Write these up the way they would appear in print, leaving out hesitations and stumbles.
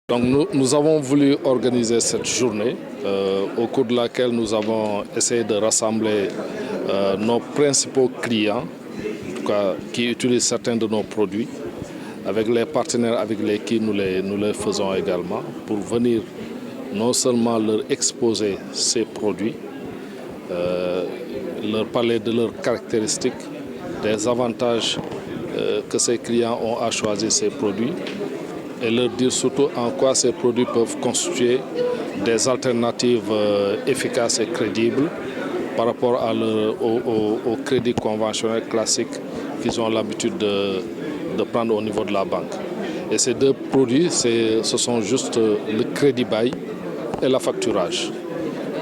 Donc nous avons voulu organiser cette journée au cours de laquelle nous avons essayé de rassembler nos principaux clients, en tout cas, qui utilisent certains de nos produits, avec les partenaires avec lesquels nous les faisons également, pour venir non seulement leur exposer ces produits, leur parler de leurs caractéristiques, des avantages que ces clients ont à choisir ces produits, et leur dire surtout en quoi ces produits peuvent constituer des alternatives efficaces et crédibles par rapport au crédit conventionnel classique qu'ils ont l'habitude de prendre au niveau de la banque. Et ces deux produits, ce sont juste le crédit bail et la facturage,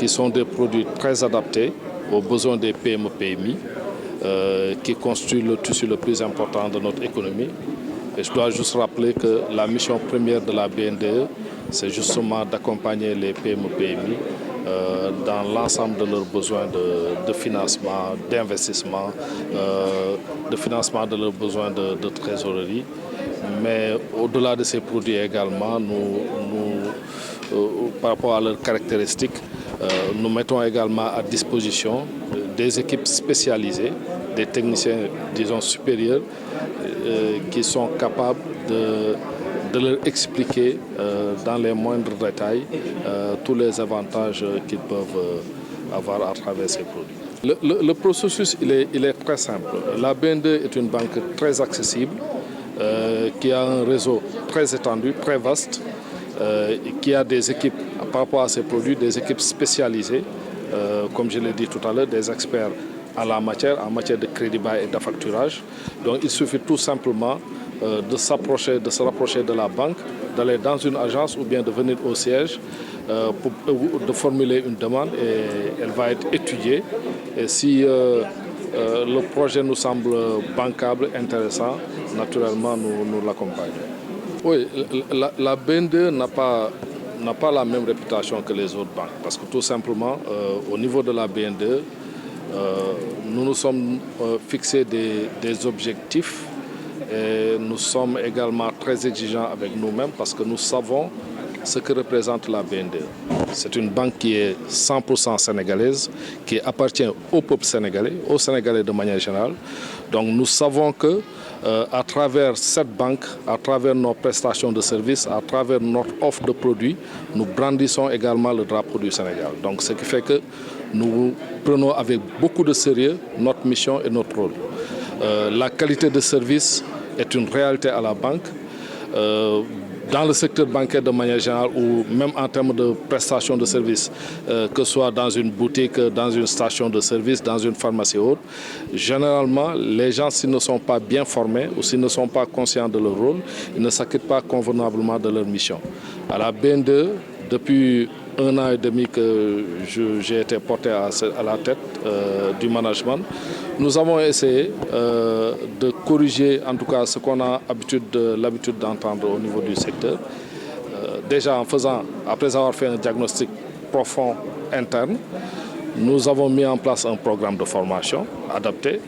qui sont des produits très adaptés aux besoins des PME-PMI, qui constituent le tissu le plus important de notre économie. Et je dois juste rappeler que la mission première de la BNDE, c'est justement d'accompagner les PME-PMI dans l'ensemble de leurs besoins de financement, d'investissement, de financement de leurs besoins de trésorerie. Mais au-delà de ces produits également, par rapport à leurs caractéristiques, nous mettons également à disposition des équipes spécialisées, des techniciens, disons, supérieurs, qui sont capables de leur expliquer dans les moindres détails tous les avantages qu'ils peuvent avoir à travers ces produits. Le processus, il est très simple. La BNDE est une banque très accessible, qui a un réseau très étendu, très vaste, qui a des équipes, par rapport à ces produits, des équipes spécialisées, comme je l'ai dit tout à l'heure, des experts en matière de crédit bail et d'affacturage. Donc il suffit tout simplement de se rapprocher de la banque, d'aller dans une agence ou bien de venir au siège de formuler une demande, et elle va être étudiée. Et si le projet nous semble bancable, intéressant, naturellement nous l'accompagnons. Oui, la BNDE n'a pas la même réputation que les autres banques, parce que tout simplement, au niveau de la BNDE, nous nous sommes fixés des objectifs, et nous sommes également très exigeants avec nous-mêmes parce que nous savons ce que représente la BNDE. C'est une banque qui est 100% sénégalaise, qui appartient au peuple sénégalais, aux Sénégalais de manière générale. Donc nous savons que à travers cette banque, à travers nos prestations de services, à travers notre offre de produits, nous brandissons également le drapeau du Sénégal. Donc ce qui fait que nous prenons avec beaucoup de sérieux notre mission et notre rôle. La qualité de service est une réalité à la banque. Dans le secteur bancaire de manière générale, ou même en termes de prestations de services, que ce soit dans une boutique, dans une station de service, dans une pharmacie ou autre, généralement, les gens, s'ils ne sont pas bien formés ou s'ils ne sont pas conscients de leur rôle, ils ne s'acquittent pas convenablement de leur mission. À la BNDE, depuis 1 an et demi que j'ai été porté à la tête du management, nous avons essayé de corriger en tout cas ce qu'on a l'habitude d'entendre au niveau du secteur. Déjà après avoir fait un diagnostic profond interne, nous avons mis en place un programme de formation adapté.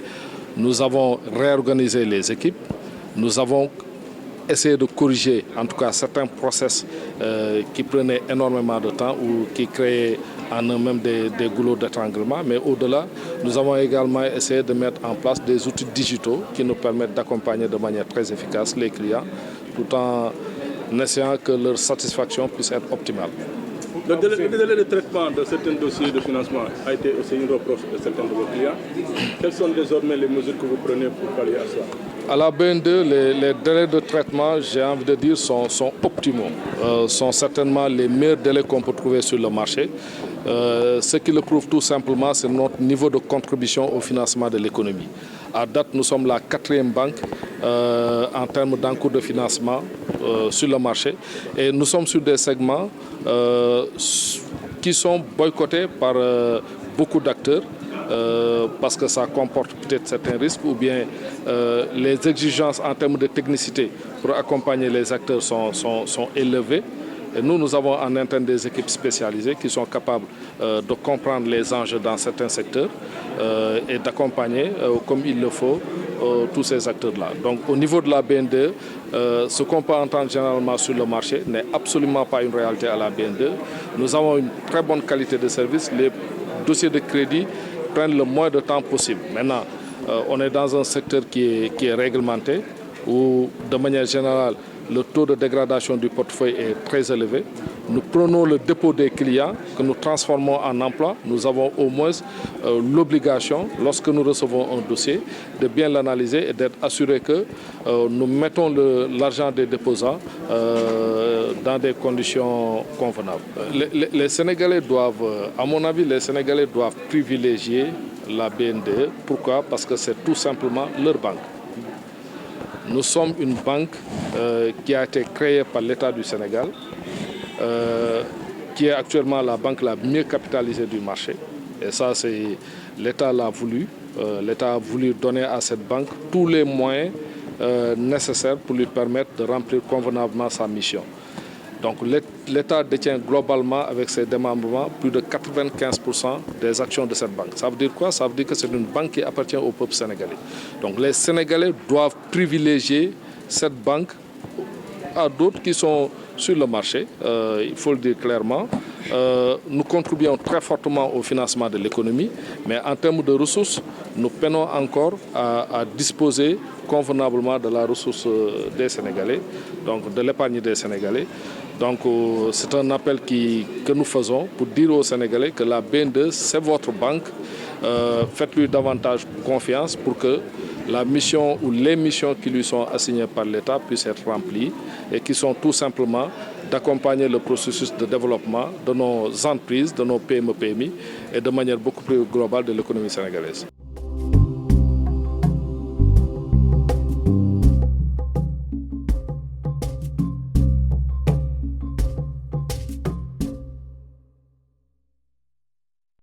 Nous avons réorganisé les équipes. Nous avons essayer de corriger en tout cas certains process qui prenaient énormément de temps ou qui créaient en eux-mêmes des goulots d'étranglement. Mais au-delà, nous avons également essayé de mettre en place des outils digitaux qui nous permettent d'accompagner de manière très efficace les clients, tout en essayant que leur satisfaction puisse être optimale. Le délai de traitement de certains dossiers de financement a été aussi une reproche de certains de vos clients. Quelles sont désormais les mesures que vous prenez pour pallier à cela? À la BNDE, les délais de traitement, j'ai envie de dire, sont optimaux. Sont certainement les meilleurs délais qu'on peut trouver sur le marché. Ce qui le prouve tout simplement, c'est notre niveau de contribution au financement de l'économie. À date, nous sommes la 4e banque en termes d'encours de financement sur le marché. Et nous sommes sur des segments qui sont boycottés par beaucoup d'acteurs. Parce que ça comporte peut-être certains risques, ou bien les exigences en termes de technicité pour accompagner les acteurs sont élevées. Et nous avons en interne des équipes spécialisées qui sont capables de comprendre les enjeux dans certains secteurs et d'accompagner comme il le faut tous ces acteurs-là. Donc au niveau de la BNDE, ce qu'on peut entendre généralement sur le marché n'est absolument pas une réalité à la BNDE. Nous avons une très bonne qualité de service. Les dossiers de crédit prennent le moins de temps possible. Maintenant, on est dans un secteur qui est réglementé, où de manière générale, le taux de dégradation du portefeuille est très élevé. Nous prenons le dépôt des clients que nous transformons en emploi. Nous avons au moins l'obligation, lorsque nous recevons un dossier, de bien l'analyser et d'être assuré que nous mettons l'argent des déposants dans des conditions convenables. Les Sénégalais doivent, à mon avis, les Sénégalais doivent privilégier la BNDE. Pourquoi? Parce que c'est tout simplement leur banque. Nous sommes une banque qui a été créée par l'État du Sénégal, qui est actuellement la banque la mieux capitalisée du marché. Et ça, l'État l'a voulu. L'État a voulu donner à cette banque tous les moyens nécessaires pour lui permettre de remplir convenablement sa mission. Donc l'État détient globalement, avec ses démembrements, plus de 95% des actions de cette banque. Ça veut dire quoi? Ça veut dire que c'est une banque qui appartient au peuple sénégalais. Donc les Sénégalais doivent privilégier cette banque à d'autres qui sont sur le marché, il faut le dire clairement. Nous contribuons très fortement au financement de l'économie, mais en termes de ressources, nous peinons encore à disposer convenablement de la ressource des Sénégalais, donc de l'épargne des Sénégalais. Donc c'est un appel que nous faisons pour dire aux Sénégalais que la BNDE, c'est votre banque. Faites-lui davantage confiance pour que la mission ou les missions qui lui sont assignées par l'État puissent être remplies et qui sont tout simplement d'accompagner le processus de développement de nos entreprises, de nos PME-PMI et de manière beaucoup plus globale de l'économie sénégalaise.